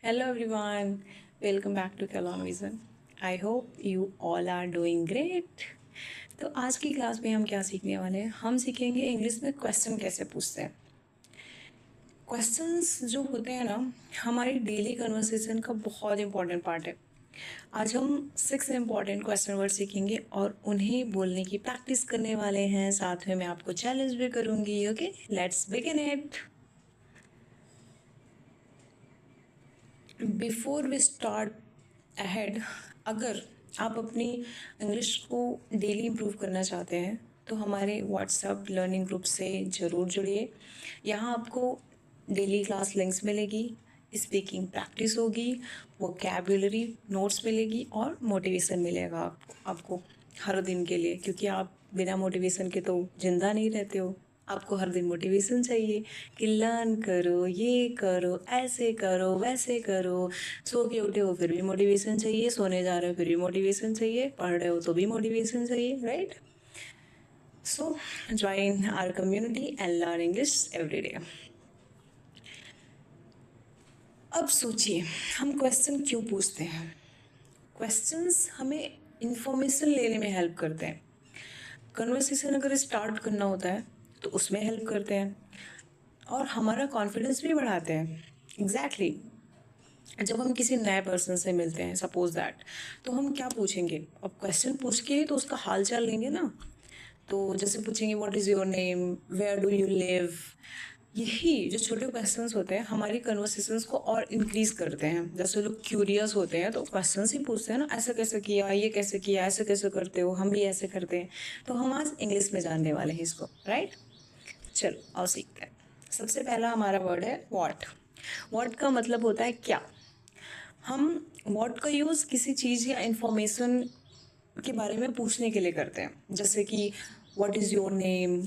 Hello everyone, welcome back to Kalon Vision. I hope you all are doing great. तो आज की class में हम क्या सीखने वाले हैं? हम सीखेंगे इंग्लिश में क्वेश्चन कैसे पूछते हैं. क्वेश्चंस जो होते हैं ना, हमारी डेली कन्वर्सेशन का बहुत इंपॉर्टेंट पार्ट है. आज हम 6 इम्पॉर्टेंट क्वेश्चन वर्ड सीखेंगे और उन्हें बोलने की प्रैक्टिस करने वाले हैं. साथ में मैं आपको चैलेंज भी करूँगी. Okay, let's begin it. Before we start ahead, अगर आप अपनी इंग्लिश को डेली इम्प्रूव करना चाहते हैं तो हमारे व्हाट्सएप लर्निंग ग्रुप से ज़रूर जुड़िए. यहाँ आपको डेली क्लास लिंक्स मिलेगी, स्पीकिंग प्रैक्टिस होगी, वोकैबुलरी नोट्स मिलेगी और मोटिवेशन मिलेगा आपको हर दिन के लिए, क्योंकि आप बिना मोटिवेशन के तो ज़िंदा नहीं रहते हो. आपको हर दिन मोटिवेशन चाहिए कि लर्न करो, ये करो, ऐसे करो, वैसे करो. सो के उठे हो फिर भी मोटिवेशन चाहिए, सोने जा रहे हो फिर भी मोटिवेशन चाहिए, पढ़ रहे हो तो भी मोटिवेशन चाहिए, right? So join our community and learn English every day. अब सोचिए, हम क्वेश्चन क्यों पूछते हैं? क्वेश्चंस हमें इंफॉर्मेशन लेने में हेल्प करते हैं. कन्वर्सेशन अगर स्टार्ट करना होता है तो उसमें हेल्प करते हैं और हमारा कॉन्फिडेंस भी बढ़ाते हैं. एग्जैक्टली जब हम किसी नए पर्सन से मिलते हैं, सपोज दैट, तो हम क्या पूछेंगे? अब क्वेश्चन पूछ के ही तो उसका हाल चाल लेंगे ना. तो जैसे पूछेंगे what is your name, where do you live. यही जो छोटे क्वेश्चंस होते हैं हमारी कन्वर्सेशंस को और इंक्रीज करते हैं. जैसे लोग क्यूरियस होते हैं तो क्वेश्चंस ही पूछते हैं ना, ऐसा कैसे किया, ये कैसे किया, ऐसे कैसे करते हो, हम भी ऐसे करते हैं. तो हम आज इंग्लिश में जानने वाले हैं इसको, राइट? चलो आओ सीखते हैं. सबसे पहला हमारा वर्ड है वॉट. वॉट का मतलब होता है क्या. हम वॉट का यूज़ किसी चीज़ या इंफॉर्मेशन के बारे में पूछने के लिए करते हैं. जैसे कि what is your name,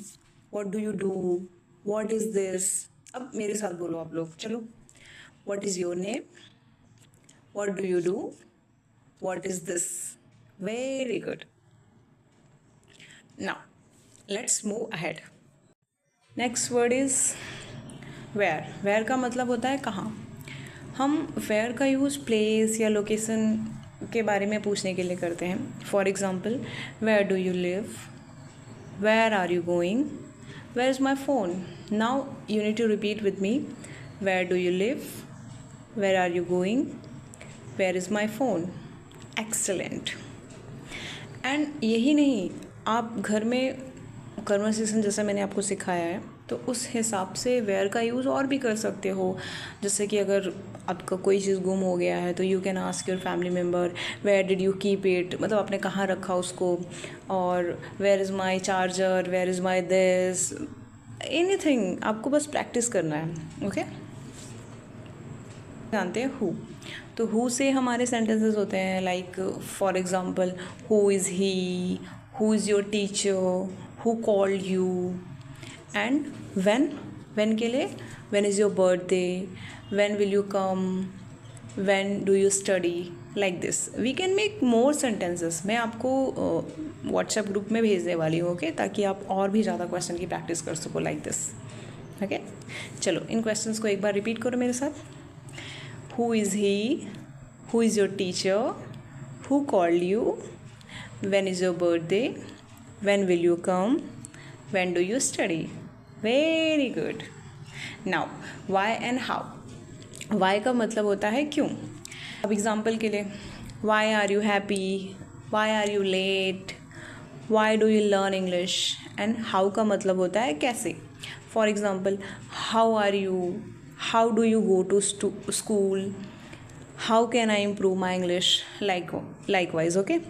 what do you do, what is this. अब मेरे साथ बोलो आप लोग, चलो. What is your name, what do you do, what is this. Very good. Now let's move ahead. Next word is where. Where का मतलब होता है कहाँ. हम वेयर का यूज़ प्लेस या लोकेशन के बारे में पूछने के लिए करते हैं. For example, where do you live, where are you going, where is my phone. Now you need to repeat with me. Where do you live, where are you going, where is my phone. Excellent. And यही नहीं, आप घर में conversation जैसा मैंने आपको सिखाया है तो उस हिसाब से वेयर का यूज़ और भी कर सकते हो. जैसे कि अगर आपका कोई चीज़ गुम हो गया है तो you can ask your family member where did you keep it, मतलब आपने कहाँ रखा उसको. और where is my charger, where is my this, anything. आपको बस प्रैक्टिस करना है. ओके, जानते हैं हु. तो हु से हमारे सेंटेंसेस होते हैं like for example, who is he, who is your teacher, who called you. And when. When के लिए when is your birthday, when will you come, when do you study. Like this we can make more sentences. मैं आपको WhatsApp group में भेजने वाली हूँ, okay, ताकि आप और भी ज़्यादा क्वेश्चन की प्रैक्टिस कर सको लाइक दिस. ओके, चलो इन क्वेश्चंस को एक बार रिपीट करो मेरे साथ. Who is he? Who is your teacher? Who called you? When is your birthday? When will you come? When do you study? Very good. Now, why and how. Why का मतलब होता है क्यों. अब एग्जाम्पल के लिए, why are you happy? Why are you late? Why do you learn English? And how का मतलब होता है कैसे. For example, how are you? How do you go to school? How can I improve my English? Likewise, okay?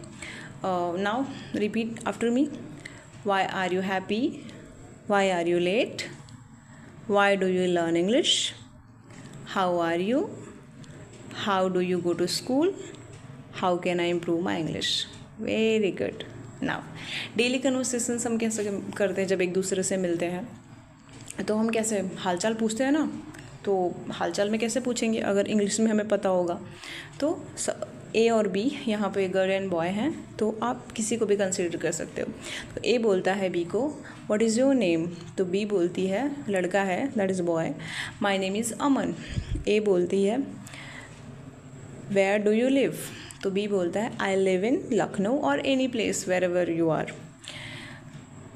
Now repeat after me. Why are you happy? Why are you late? Why do you learn English? How are you? How do you go to school? How can I improve my English? Very good. Now, daily conversations हम कैसे करते हैं? जब एक दूसरे से मिलते हैं तो हम कैसे हालचाल पूछते हैं ना. तो हालचाल में कैसे पूछेंगे अगर इंग्लिश में हमें पता होगा. तो ए और बी, यहाँ पे गर्ल एंड बॉय हैं, तो आप किसी को भी कंसिडर कर सकते हो. तो ए बोलता है बी को व्हाट इज़ योर नेम. तो बी बोलती है, लड़का है that is boy, my name is Aman. A बोलती है वेयर डू यू लिव, तो बी बोलता है आई लिव इन लखनऊ और any place wherever you are.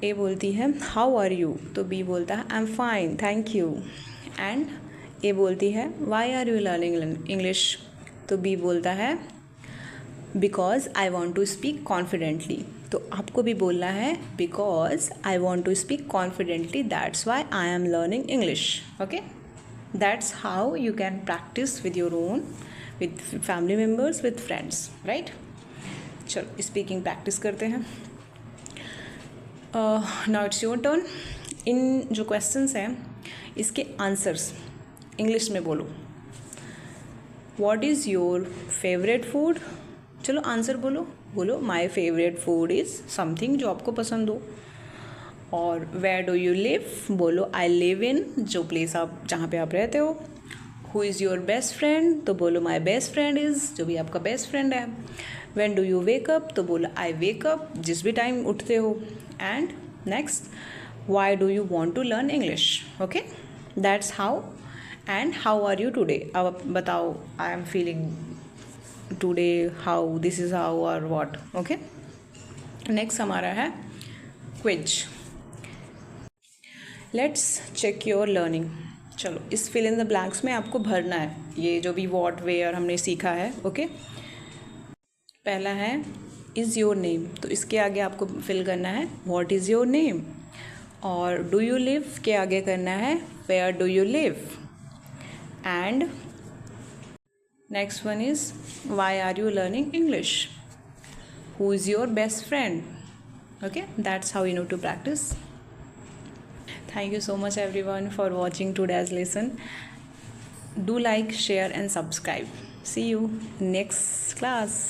A बोलती है हाउ आर यू, तो बी बोलता है I am fine thank you. And A बोलती है why are you learning English, तो बी बोलता है because I want to speak confidently, तो आपको भी बोलना है because I want to speak confidently that's why I am learning English. Okay, that's how you can practise with your own, with family members, with friends, right. चलो speaking practice करते हैं। Now it's your turn. इन जो questions हैं इसके answers English में बोलो। What is your favourite food, चलो आंसर बोलो, बोलो my favourite food is something जो आपको पसंद हो। और वेयर डू यू लिव, बोलो आई लिव इन जो प्लेस आप जहाँ पे आप रहते हो। Who is your best friend, तो बोलो माई बेस्ट फ्रेंड इज़ जो भी आपका बेस्ट फ्रेंड है। When do you wake up, तो बोलो आई वेक अप जिस भी टाइम उठते हो। And next why do you want to learn English. Okay, that's how. And how are you today, अब बताओ I am feeling today, how, this is how और what. Okay, next हमारा है quiz. Let's check your learning. चलो इस fill in the blanks में आपको भरना है ये जो भी व्हाट वेयर हमने सीखा है। ओके, पहला है इज़ योर नेम, तो इसके आगे आपको फिल करना है व्हाट इज़ योर नेम। और डू यू लिव के आगे करना है where do you live. And next one is why are you learning English, who is your best friend. Okay, that's how you know to practice. Thank you so much everyone for watching today's lesson. Do like, share and subscribe. See you next class.